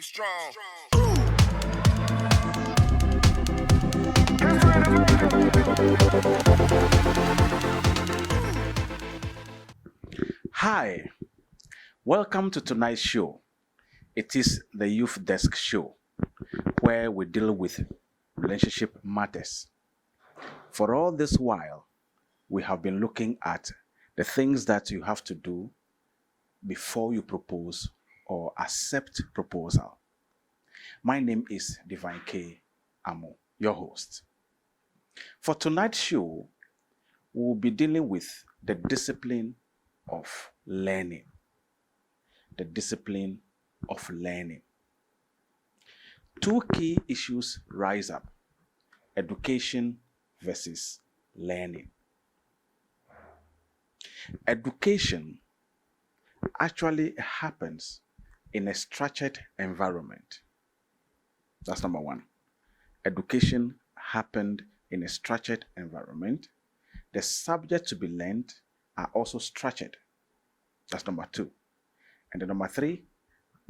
strong. Hi, welcome to tonight's show. It is the Youth Desk show where we deal with relationship matters. For all this while, we have been looking at the things that you have to do before you propose or accept proposal. My name is Divine K. Amo, your host. For tonight's show, we will be dealing with the discipline of learning. The discipline of learning. Two key issues rise up: education versus learning. Education actually happens in a structured environment. That's number one. Education happened in a structured environment. The subjects to be learned are also structured. That's number two. And then number three,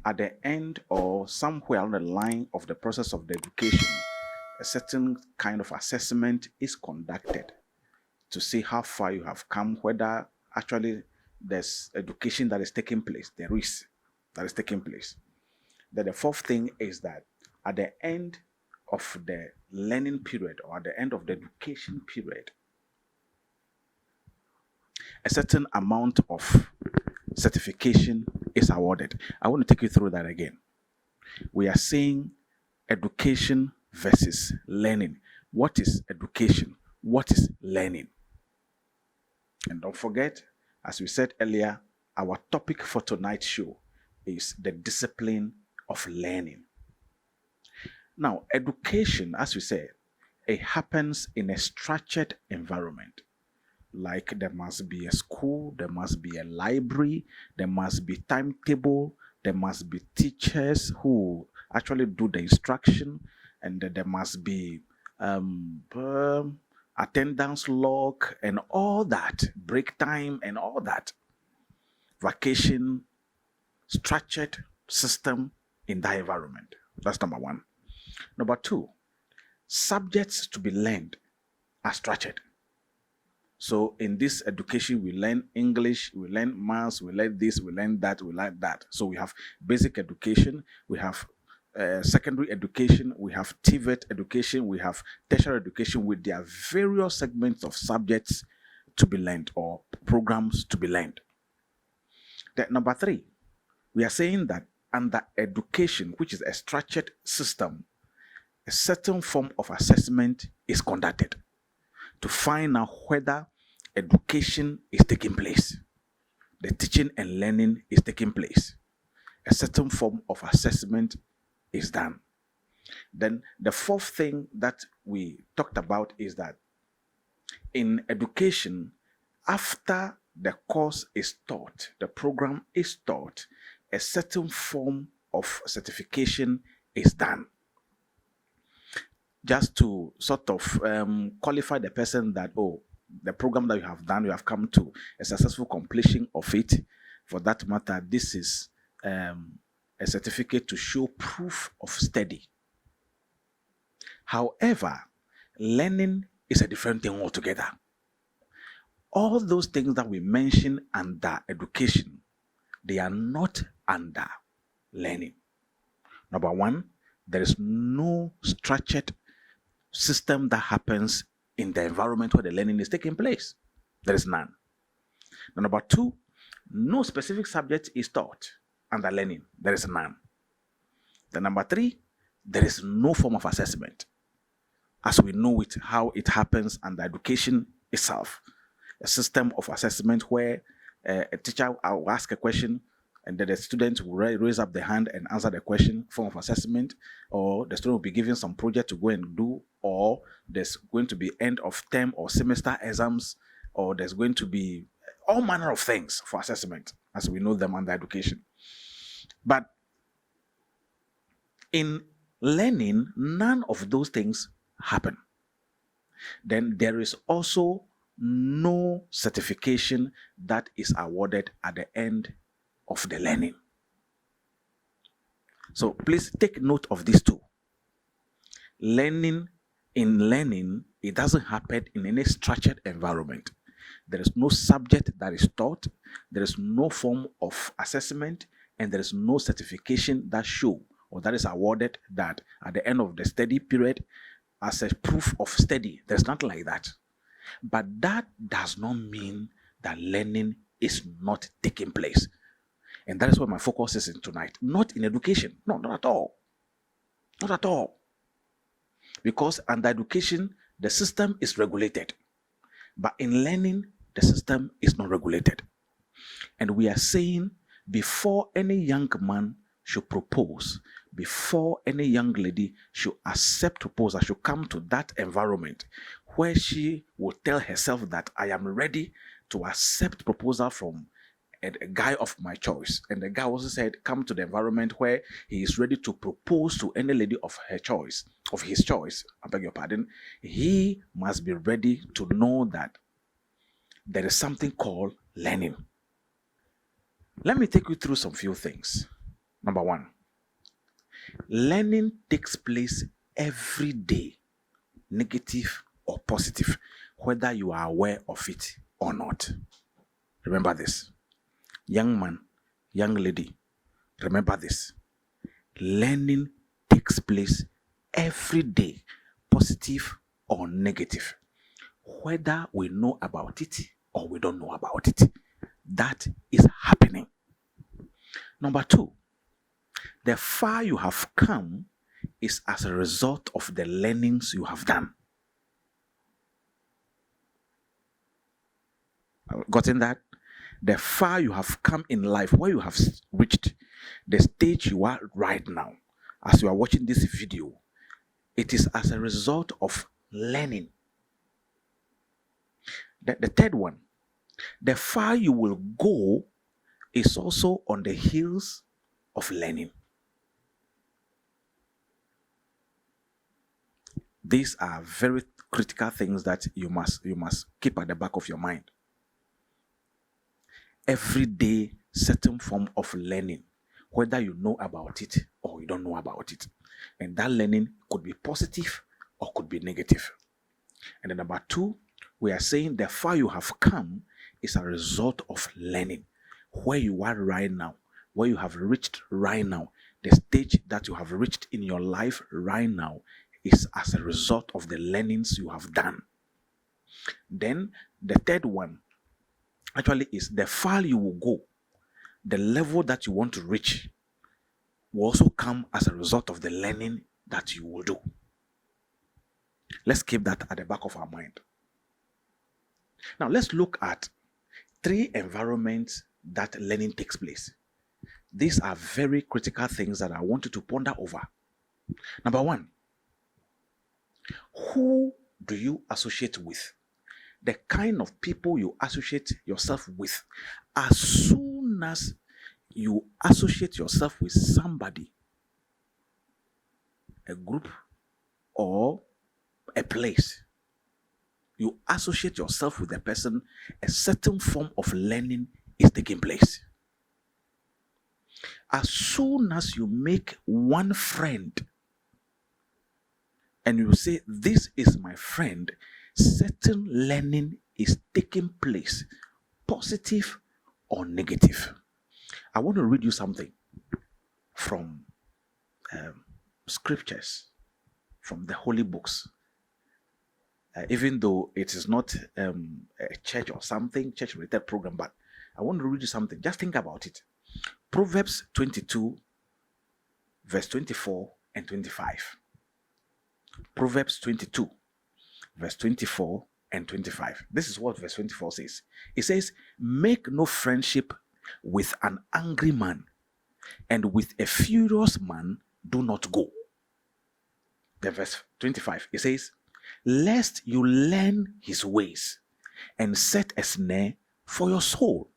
at the end or somewhere on the line of the process of the education, a certain kind of assessment is conducted to see how far you have come, whether actually there's education that is taking place, there is that is taking place. Then the fourth thing is that at the end of the learning period or at the end of the education period, a certain amount of certification is awarded. I want to take you through that again. We are saying education versus learning. What is education? What is learning? And don't forget, as we said earlier, our topic for tonight's show is the discipline of learning. Now, education, as we said, it happens in a structured environment. Like there must be a school, there must be a library, there must be timetable, there must be teachers who actually do the instruction, and there must be attendance log and all that, break time and all that. Vacation, structured system in that environment. That's number one. Number two, subjects to be learned are structured. So in this education, we learn English, we learn maths, we learn this, we learn that, we learn that. So we have basic education, we have secondary education, we have TVET education, we have tertiary education with their various segments of subjects to be learned or programs to be learned. Then number three, we are saying that under education, which is a structured system, a certain form of assessment is conducted to find out whether education is taking place. The teaching and learning is taking place. A certain form of assessment is done. Then the fourth thing that we talked about is that in education, after the course is taught, the program is taught, a certain form of certification is done. Just to sort of qualify the person that, oh, the program that you have done, you have come to a successful completion of it. For that matter, this is a certificate to show proof of study. However, learning is a different thing altogether. All those things that we mention under education, they are not under learning. Number one, there is no structured system that happens in the environment where the learning is taking place. There is none. Now, number two, no specific subject is taught under learning. There is none. Then number three, there is no form of assessment, as we know it, how it happens under education itself. A system of assessment where a teacher will ask a question and then the student will raise up the hand and answer the question, form of assessment, or the student will be given some project to go and do, or there's going to be end of term or semester exams, or there's going to be all manner of things for assessment as we know them under education. But in learning, none of those things happen. Then there is also no certification that is awarded at the end of the learning. So please take note of these two. Learning, it doesn't happen in any structured environment. There is no subject that is taught, there is no form of assessment, and there is no certification that show or that is awarded that at the end of the study period as a proof of study. There's nothing like that. But that does not mean that learning is not taking place. And that is where my focus is in tonight. Not in education. No, not at all. Not at all. Because under education, the system is regulated. But in learning, the system is not regulated. And we are saying before any young man should propose, before any young lady should accept proposal, should come to that environment where she will tell herself that I am ready to accept proposal from a guy of my choice. And the guy also said, come to the environment where he is ready to propose to any lady of her choice, of his choice, I beg your pardon. He must be ready to know that there is something called learning. Let me take you through some few things. Number one, learning takes place every day, negative or positive, whether you are aware of it or not. Remember this. Young man, young lady, remember this. Learning takes place every day, positive or negative, whether we know about it or we don't know about it. That is happening. Number two, the far you have come is as a result of the learnings you have done. Gotten that? The far you have come in life, where you have reached, the stage you are right now, as you are watching this video, it is as a result of learning. The third one, the far you will go is also on the heels of learning. These are very critical things that you must keep at the back of your mind. Every day, certain form of learning, whether you know about it or you don't know about it. And that learning could be positive or could be negative. And then number two, we are saying the far you have come is a result of learning. Where you are right now, where you have reached right now, the stage that you have reached in your life right now is as a result of the learnings you have done. Then the third one actually is the far you will go, the level that you want to reach will also come as a result of the learning that you will do. Let's keep that at the back of our mind. Now let's look at 3 environments that learning takes place. These are very critical things that I want you to ponder over. Number one, who do you associate with? The kind of people you associate yourself with. As soon as you associate yourself with somebody, a group, or a place, you associate yourself with a person, a certain form of learning is taking place. As soon as you make one friend and you say, this is my friend, certain learning is taking place, positive or negative. I want to read you something from scriptures, from the holy books. Even though it is not a church or something, church-related program, but I want to read you something. Just think about it. Proverbs 22, verse 24 and 25. Proverbs 22, verse 24 and 25. This is what verse 24 says. It says, make no friendship with an angry man, and with a furious man do not go. The verse 25, it says, lest you learn his ways and set a snare for your soul.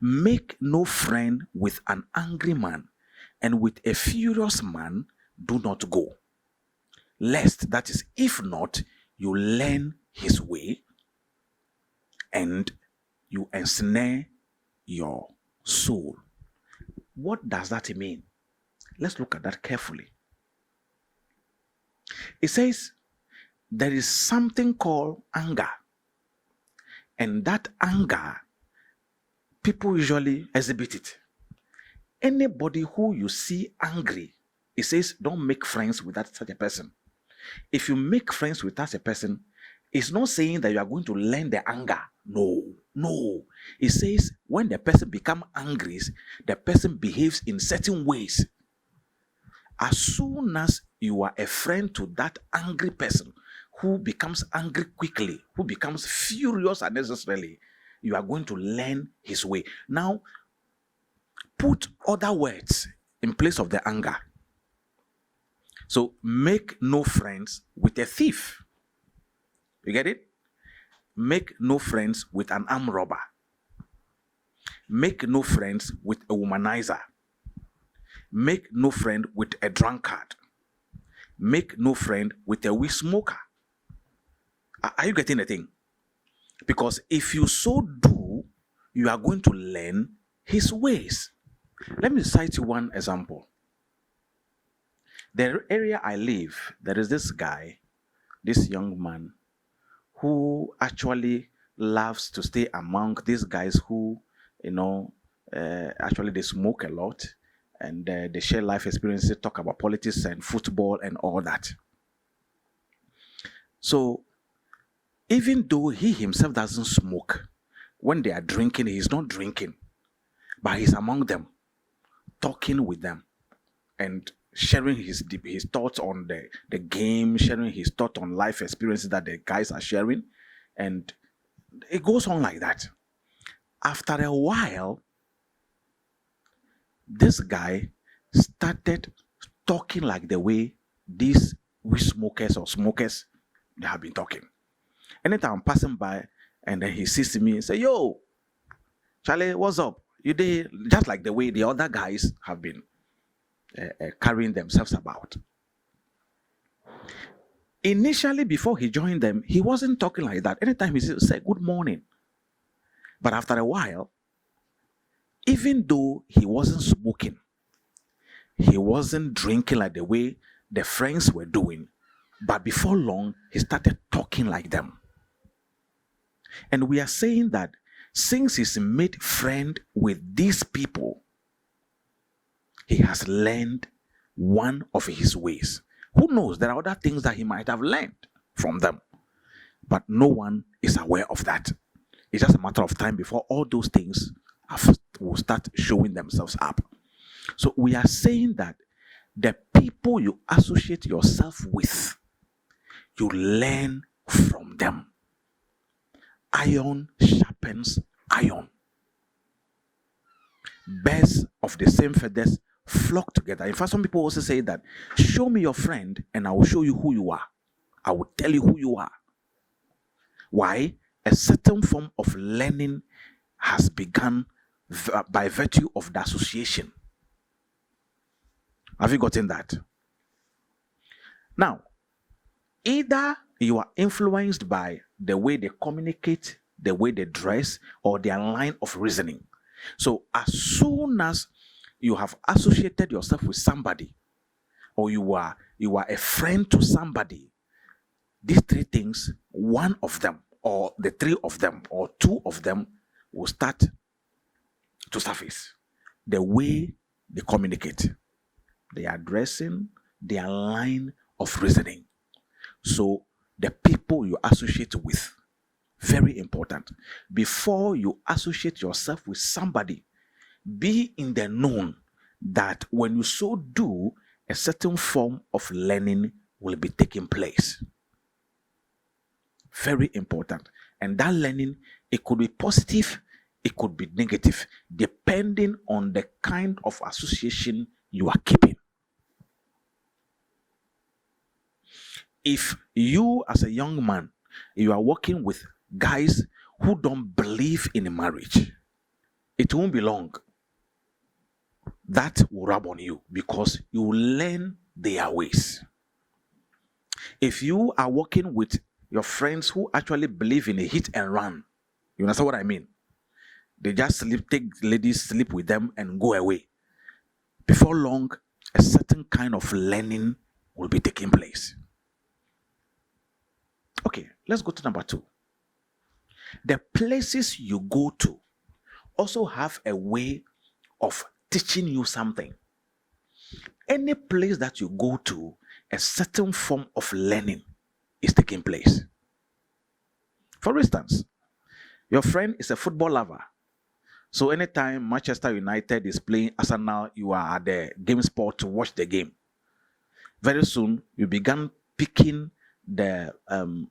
Make no friend with an angry man, and with a furious man do not go. Lest, that is, if not, you learn his way and you ensnare your soul. What does that mean? Let's look at that carefully. It says there is something called anger. And that anger, people usually exhibit it. Anybody who you see angry, it says don't make friends with such a person. If you make friends with such a person, it's not saying that you are going to learn the anger. No. It says when the person becomes angry, the person behaves in certain ways. As soon as you are a friend to that angry person who becomes angry quickly, who becomes furious unnecessarily, you are going to learn his way. Now, put other words in place of the anger. So, make no friends with a thief. You get it? Make no friends with an armed robber. Make no friends with a womanizer. Make no friend with a drunkard. Make no friend with a weed smoker. Are you getting the thing? Because if you so do, you are going to learn his ways. Let me cite you one example. The area I live, there is this guy, this young man, who actually loves to stay among these guys who, actually they smoke a lot and they share life experiences, talk about politics and football and all that. So, even though he himself doesn't smoke, when they are drinking, he's not drinking, but he's among them, talking with them, and sharing his thoughts on the game, sharing his thoughts on life experiences that the guys are sharing, and it goes on like that. After a while, this guy started talking like the way these weed smokers or smokers they have been talking. Anytime I'm passing by and then he sees me and say, "Yo, Charlie, what's up? You did just like the way the other guys have been carrying themselves about." Initially, before he joined them, he wasn't talking like that. Anytime he said good morning. But after a while, even though he wasn't smoking, he wasn't drinking like the way the friends were doing, but before long, he started talking like them. And we are saying that since he's made friend with these people, he has learned one of his ways. Who knows? There are other things that he might have learned from them, but no one is aware of that. It's just a matter of time before all those things will start showing themselves up. So we are saying that the people you associate yourself with, you learn from them. Iron sharpens iron. Birds of the same feathers flock together. In fact, some people also say that, show me your friend and I will show you who you are. I will tell you who you are. Why? A certain form of learning has begun by virtue of the association. Have you gotten that? Now, either you are influenced by the way they communicate, the way they dress, or their line of reasoning. So as soon as you have associated yourself with somebody, or you are a friend to somebody, these three things, one of them, or the three of them, or two of them will start to surface. The way they communicate, their dressing, their line of reasoning. So the people you associate with, very important. Before you associate yourself with somebody, be in the known that when you so do, a certain form of learning will be taking place. Very important. And that learning, it could be positive, it could be negative, depending on the kind of association you are keeping. If you, as a young man, you are working with guys who don't believe in marriage, it won't be long. That will rub on you because you will learn their ways. If you are working with your friends who actually believe in a hit and run, you understand what I mean? They just take ladies, sleep with them and go away. before long, a certain kind of learning will be taking place. Okay, let's go to number 2. The places you go to also have a way of teaching you something. Any place that you go to, a certain form of learning is taking place. For instance, your friend is a football lover. So anytime Manchester United is playing Arsenal, you are at the game spot to watch the game. Very soon, you began picking the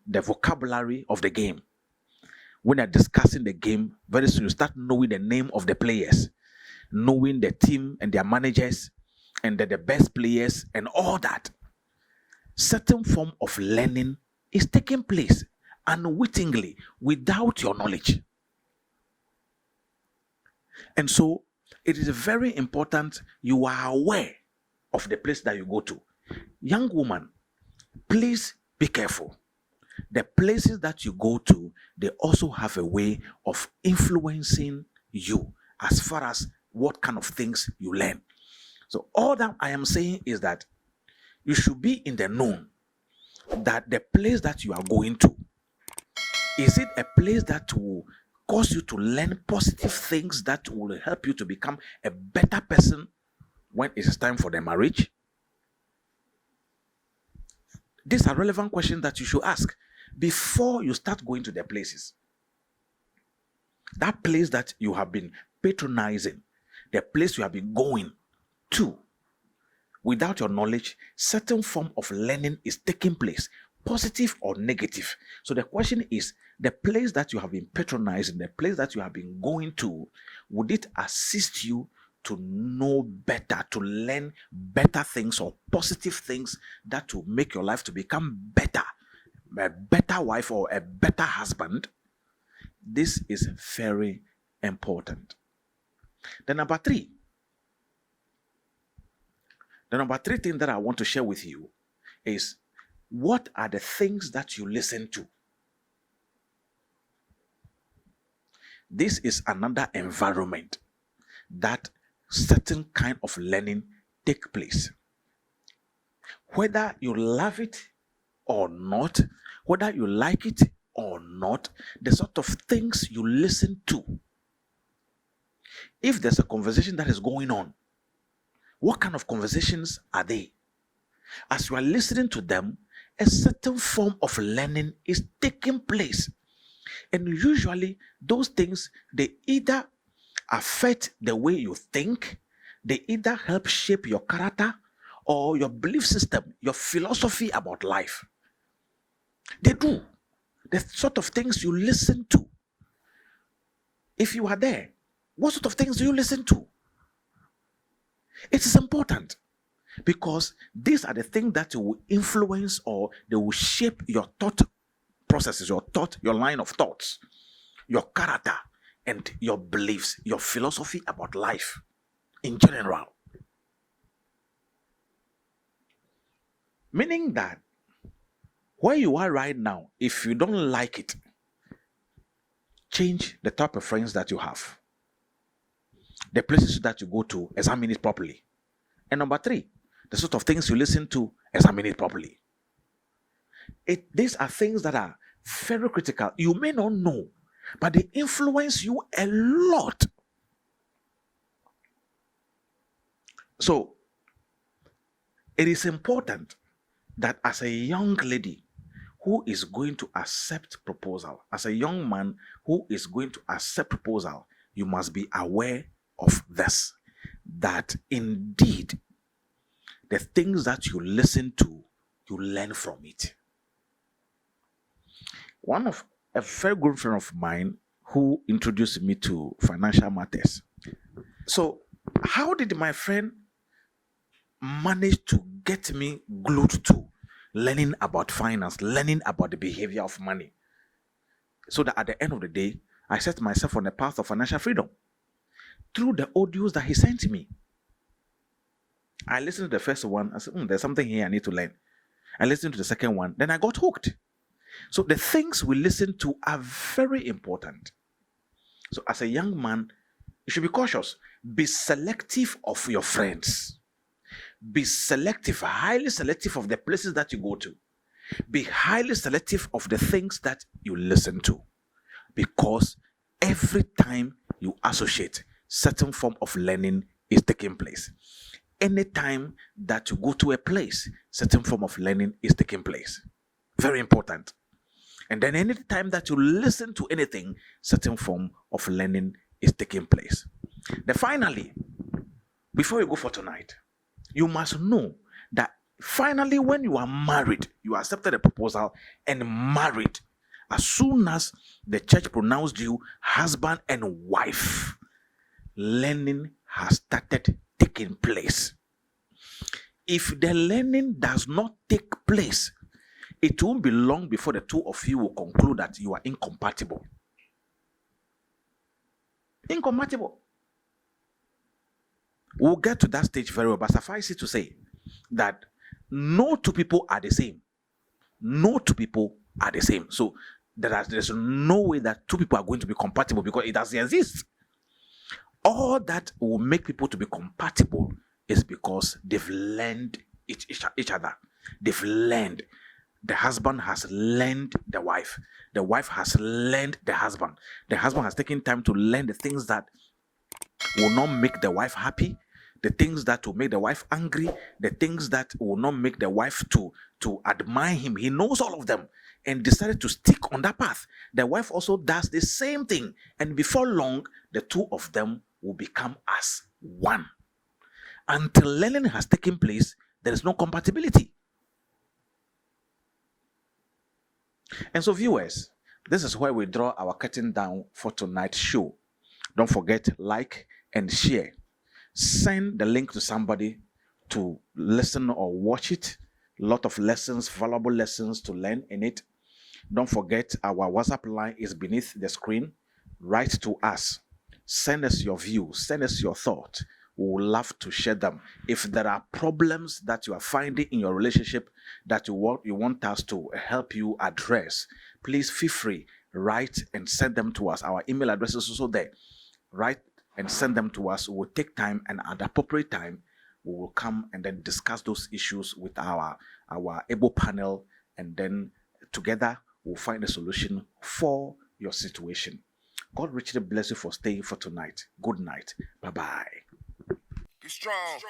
vocabulary of the game. When you're discussing the game, very soon you start knowing the name of the players, knowing the team and their managers, and the best players and all that. Certain form of learning is taking place unwittingly without your knowledge. And so it is very important you are aware of the place that you go to. Young woman, please be careful. The places that you go to, they also have a way of influencing you as far as what kind of things you learn. So all that I am saying is that you should be in the known that the place that you are going to, is it a place that will cause you to learn positive things that will help you to become a better person when it is time for the marriage? These are relevant questions that you should ask before you start going to the places. That place that you have been patronizing, the place you have been going to, without your knowledge, certain form of learning is taking place, positive or negative. So the question is, the place that you have been patronizing, the place that you have been going to, would it assist you to know better, to learn better things or positive things that will make your life to become better, a better wife or a better husband? This is very important. The number three thing that I want to share with you is, what are the things that you listen to? This is another environment that certain kind of learning take place. Whether you love it or not, whether you like it or not, the sort of things you listen to. If there's a conversation that is going on, what kind of conversations are they? As you are listening to them, a certain form of learning is taking place. And usually those things, they either affect the way you think, they either help shape your character or your belief system, your philosophy about life. They do. The sort of things you listen to. If you are there, what sort of things do you listen to? It is important because these are the things that will influence or they will shape your thought processes, your line of thoughts, your character, and your beliefs, your philosophy about life in general. Meaning that where you are right now, if you don't like it, change the type of friends that you have. The places that you go to, examine it properly. And number three, the sort of things you listen to, examine it properly. These are things that are very critical. You may not know, but they influence you a lot. So, it is important that as a young lady who is going to accept proposal, as a young man who is going to accept proposal, you must be aware of this, that indeed the things that you listen to, you learn from it. A very good friend of mine who introduced me to financial matters. So, how did my friend manage to get me glued to learning about finance, learning about the behavior of money? So that at the end of the day, I set myself on the path of financial freedom through the audios that he sent me. I listened to the first one. I said, there's something here I need to learn. I listened to the second one. Then I got hooked. So the things we listen to are very important. So as a young man, You should be cautious. Be selective of your friends. Be selective, highly selective of the places that you go to. Be highly selective of the things that you listen to. Because every time you associate, certain form of learning is taking place. Anytime that you go to a place, certain form of learning is taking place. Very important. And then anytime that you listen to anything, certain form of learning is taking place. Then finally, before you go for tonight, you must know that finally when you are married, you accepted a proposal and married, as soon as the church pronounced you husband and wife, learning has started taking place. If the learning does not take place, it won't be long before the two of you will conclude that you are incompatible. Incompatible. We'll get to that stage very well, but suffice it to say that no two people are the same. No two people are the same. So there's no way that two people are going to be compatible, because it doesn't exist. All that will make people to be compatible is because they've learned each other. They've learned. The husband has learned the wife. The wife has learned the husband. The husband has taken time to learn the things that will not make the wife happy, the things that will make the wife angry, the things that will not make the wife to admire him. He knows all of them and decided to stick on that path. The wife also does the same thing. And before long, the two of them will become as one. Until learning has taken place, there is no compatibility. And so, viewers, this is where we draw our curtain down for tonight's show. Don't forget, like and share. Send the link to somebody to listen or watch it. A lot of lessons, valuable lessons to learn in it. Don't forget, our WhatsApp line is beneath the screen. Write to us. Send us your views. Send us your thoughts. We would love to share them. If there are problems that you are finding in your relationship that you want us to help you address, please feel free. Write and send them to us. Our email address is also there. Write and send them to us. We will take time, and at the appropriate time, we will come and then discuss those issues with our able panel, and then together we'll find a solution for your situation. God richly bless you for staying for tonight. Good night. Bye-bye. Be strong.